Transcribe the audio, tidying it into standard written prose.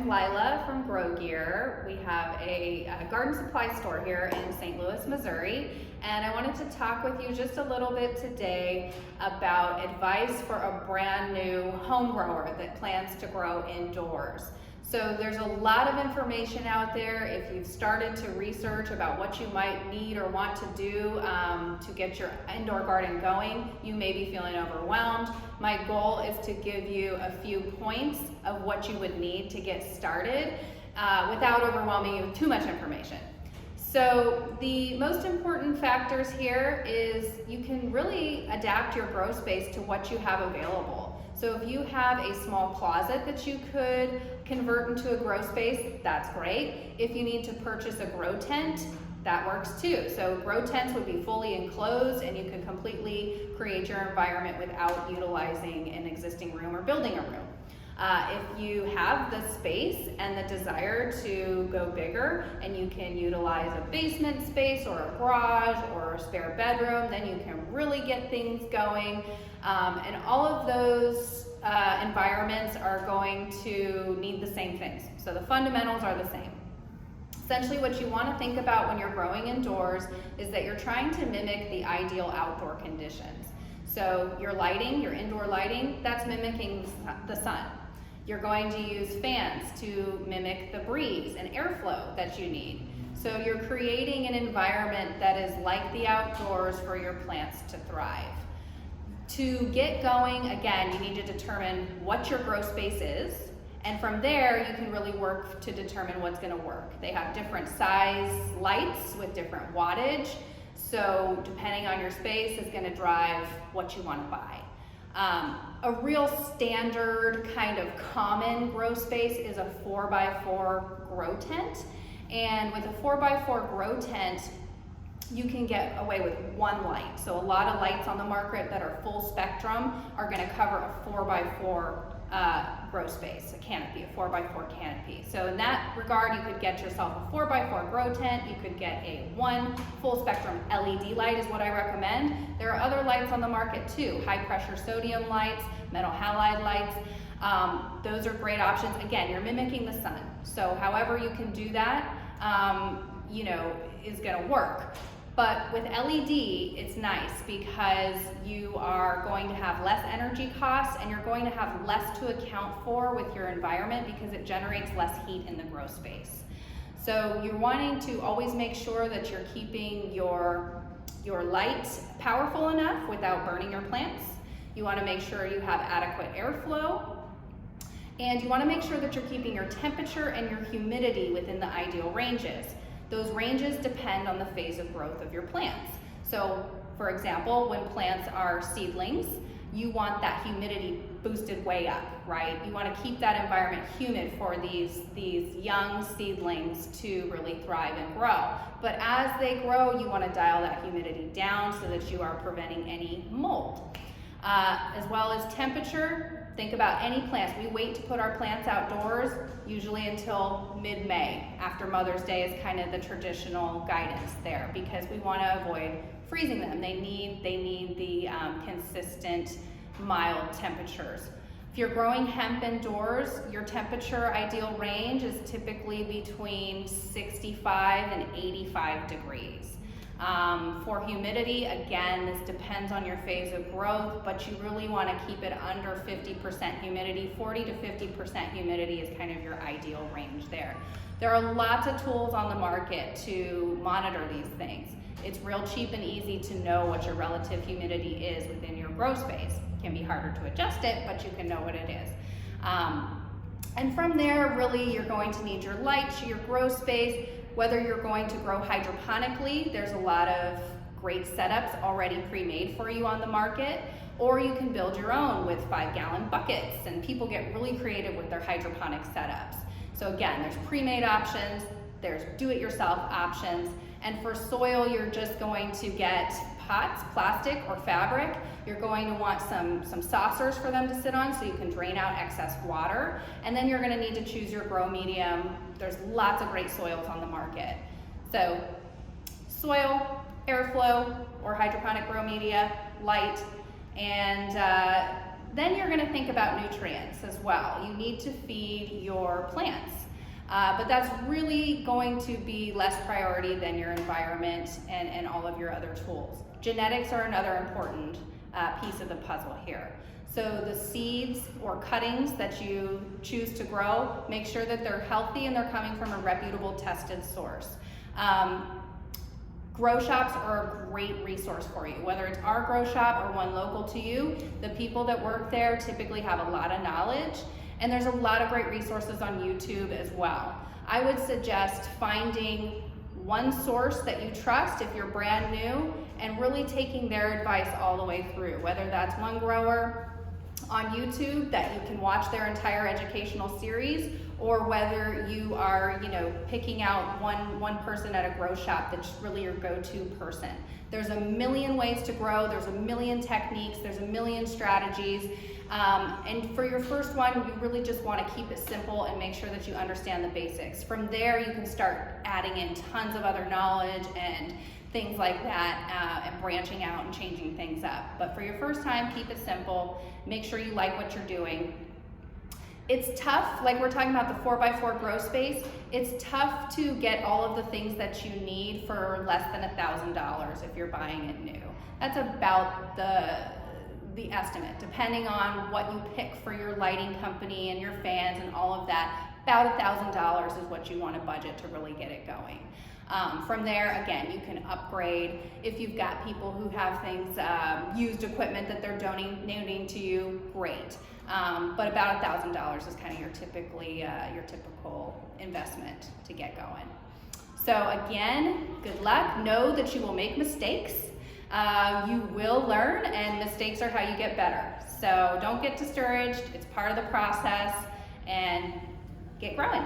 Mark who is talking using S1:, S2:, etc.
S1: Lila from Grow Gear. We have a garden supply store here in St. Louis, Missouri, and I wanted to talk with you just a little bit today about advice for a brand new home grower that plans to grow indoors. So there's a lot of information out there. If you've started to research about what you might need or want to do to get your indoor garden going, you may be feeling overwhelmed. My goal is to give you a few points of what you would need to get started without overwhelming you with too much information. So the most important factors here is you can really adapt your grow space to what you have available. So if you have a small closet that you could convert into a grow space, that's great. If you need to purchase a grow tent, that works too. So grow tents would be fully enclosed and you can completely create your environment without utilizing an existing room or building a room. If you have the space and the desire to go bigger and you can utilize a basement space or a garage or a spare bedroom, then you can really get things going. And all of those environments are going to need the same things. So the fundamentals are the same. Essentially what you want to think about when you're growing indoors is that you're trying to mimic the ideal outdoor conditions. So your lighting, your indoor lighting, that's mimicking the sun. You're going to use fans to mimic the breeze and airflow that you need. So you're creating an environment that is like the outdoors for your plants to thrive. To get going, again, you need to determine what your grow space is, and from there you can really work to determine what's going to work. They have different size lights with different wattage, so depending on your space is going to drive what you want to buy. A real standard kind of common grow space is a 4x4 grow tent, and with a 4x4 grow tent you can get away with one light. So a lot of lights on the market that are full spectrum are going to cover a 4x4 grow space, a canopy, a 4x4 canopy. So in that regard, you could get yourself a 4x4 grow tent. You could get a one full spectrum LED light is what I recommend. There are other lights on the market too, high pressure sodium lights, metal halide lights. Those are great options. Again, you're mimicking the sun. So however you can do that, is going to work. But with LED, it's nice because you are going to have less energy costs and you're going to have less to account for with your environment because it generates less heat in the grow space. So you're wanting to always make sure that you're keeping your light powerful enough without burning your plants. You want to make sure you have adequate airflow. And you want to make sure that you're keeping your temperature and your humidity within the ideal ranges. Those ranges depend on the phase of growth of your plants. So, for example, when plants are seedlings, you want that humidity boosted way up, right? You want to keep that environment humid for these young seedlings to really thrive and grow. But as they grow, you want to dial that humidity down so that you are preventing any mold. As well as temperature. Think about any plants. We wait to put our plants outdoors usually until mid-May. After Mother's Day is kind of the traditional guidance there because we want to avoid freezing them. They need the consistent mild temperatures. If you're growing hemp indoors, your temperature ideal range is typically between 65 and 85 degrees. For humidity, again, this depends on your phase of growth, but you really want to keep it under 50% humidity. 40 to 50% humidity is kind of your ideal range there. There are lots of tools on the market to monitor these things. It's real cheap and easy to know what your relative humidity is within your grow space. It can be harder to adjust it, but you can know what it is. And from there, really, you're going to need your light, your grow space. Whether you're going to grow hydroponically, there's a lot of great setups already pre-made for you on the market, or you can build your own with 5-gallon buckets, and people get really creative with their hydroponic setups. So again, there's pre-made options, there's do-it-yourself options, and for soil, you're just going to get pots, plastic or fabric. You're going to want some saucers for them to sit on so you can drain out excess water, and then you're going to need to choose your grow medium. There's lots of great soils on the market. So soil, airflow, or hydroponic grow media, light, and Then you're gonna think about nutrients as well. You need to feed your plants. But that's really going to be less priority than your environment and all of your other tools. Genetics are another important piece of the puzzle here. So the seeds or cuttings that you choose to grow, make sure that they're healthy and they're coming from a reputable, tested source. Grow shops are a great resource for you. Whether it's our grow shop or one local to you, the people that work there typically have a lot of knowledge, and there's a lot of great resources on YouTube as well. I would suggest finding one source that you trust if you're brand new and really taking their advice all the way through, whether that's one grower on YouTube that you can watch their entire educational series, or whether you are, picking out one person at a grow shop that's really your go-to person. There's a million ways to grow, there's a million techniques, there's a million strategies. And for your first one, you really just want to keep it simple and make sure that you understand the basics. From there, you can start adding in tons of other knowledge and things like that, and branching out and changing things up. But for your first time, keep it simple. Make sure you like what you're doing. It's tough, like we're talking about the 4x4 grow space, it's tough to get all of the things that you need for less than $1,000 if you're buying it new. That's about the estimate, depending on what you pick for your lighting company and your fans and all of that. About $1,000 is what you want to budget to really get it going. From there, again, you can upgrade. If you've got people who have things, used equipment that they're donating to you, great. But about $1,000 is kind of your typical investment to get going. So again, good luck. Know that you will make mistakes. You will learn, and mistakes are how you get better. So don't get discouraged. It's part of the process, and get growing.